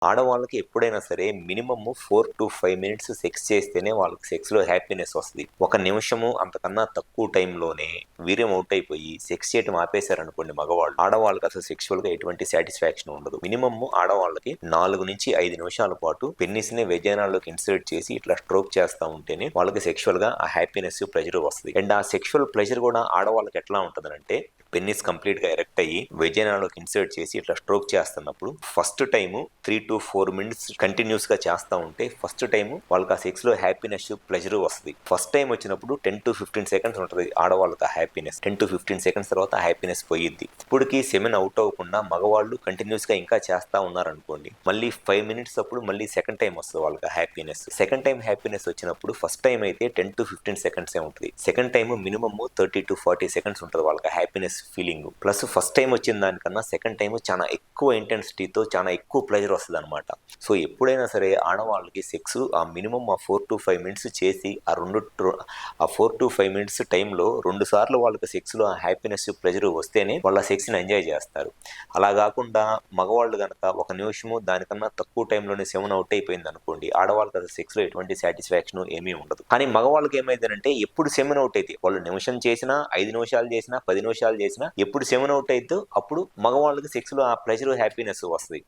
ఆడవాళ్ళకి ఎప్పుడైనా సరే మినిమమ్ 4-5 మినిట్స్ సెక్స్ చేస్తేనే వాళ్ళకి సెక్స్‌లో హ్యాపీనెస్ వస్తది. ఒక నిమిషము అంతకన్నా తక్కువ టైంలోనే వీర్యం ఔట్ అయిపోయి సెక్స్ చేయటం ఆపేశారనుకోండి మగవాళ్ళు, ఆడవాళ్ళకి అసలు సెక్సువల్‌గా ఎటువంటి సాటిస్ఫాక్షన్ ఉండదు. మినిమమ్ ఆడవాళ్ళకి 4-5 నిమిషాల పాటు పెన్నిస్‌ని వెజైనాలోకి ఇన్సర్ట్ చేసి ఇట్లా స్ట్రోక్ చేస్తా ఉంటేనే వాళ్ళకి సెక్సువల్‌గా ఆ హ్యాపీనెస్, ప్లెజర్ వస్తది. అండ్ ఆ సెక్షువల్ ప్లెజర్ కూడా ఆడవాళ్ళకి ఎట్లా ఉంటదనంటే పెన్నిస్ కంప్లీట్‌గా ఎరెక్ట్ అయ్యి వెజైనాలోకి ఇన్సర్ట్ చేసి ఇట్లా స్ట్రోక్ చేస్తున్నప్పుడు ఫస్ట్ టైము 3-4 మినిట్స్ కంటిన్యూస్‌గా చేస్తా ఉంటే ఫస్ట్ టైము వాళ్ళకి ఆ సెక్స్‌లో హ్యాపీనెస్, ప్లెజర్ వస్తది. ఫస్ట్ టైమ్ వచ్చినప్పుడు 10-15 సెకండ్స్ ఉంటది ఆడవాళ్ళకి ఆ హ్యాపీనెస్. 10-15 సెకండ్స్ తర్వాత ఆ హ్యాపీనెస్ పోయిద్ది. ఇప్పటికి సెమెన్ అవుట్ అవ్వకుండా మగవాళ్ళు కంటిన్యూస్‌గా ఇంకా చేస్తా ఉన్నారనుకోండి, మళ్ళీ 5 మినిట్స్ అప్పుడు మళ్ళీ సెకండ్ టైమ్ వస్తది వాళ్ళకి ఆ హ్యాపీనెస్. సెకండ్ టైమ్ హ్యాపీనెస్ వచ్చినప్పుడు ఫస్ట్ టైమ్ అయితే 10-15 సెకండ్సే ఉంటది. సెకండ్ టైమ్ మినిమమ్ 30-40 సెకండ్స్ ఉంటది వాళ్ళకి happiness feeling. Plus first time వచ్చిన దానికన్నా సెకండ్ టైం చాలా ఎక్కువ ఇంటెన్సిటీతో చాలా ఎక్కువ ప్లెజర్ వస్తదనమాట. సో ఎప్పుడైనా సరే ఆడవాళ్ళకి సెక్స్ ఆ మినిమమ్ ఆ 4-5 మినిట్స్ చేసి ఆ 4-5 మినిట్స్ టైంలో 2 సార్లు వాళ్ళకి సెక్స్‌లో ఆ హ్యాపీనెస్, ప్లెజర్ వస్తేనే వాళ్ళ సెక్స్‌ని ఎంజాయ్ చేస్తారు. అలా కాకుండా మగవాళ్ళు గనక ఒక నిమిషము దానికన్నా తక్కువ టైంలోనే సెవెన్ అవుట్ అయిపోయిందనుకోండి, ఆడవాళ్ళకి అసలు సెక్స్‌లో ఎటువంటి సాటిస్ఫాక్షన్ ఏమీ ఉండదు. కానీ మగవాళ్ళకి ఏమైందనంటే ఎప్పుడు సెవెన్ అవుట్ అయితే వాళ్ళు నిమిషం చేసినా, 5 నిమిషాలు చేసినా, 10 నిమిషాలు చేసినా ఎప్పుడు సెవెన్ అవుట్ అయిద్దో అప్పుడు మగవాళ్ళకి సెక్స్‌లో ఆ ప్లెజర్, హ్యాపీనెస్ వస్తది.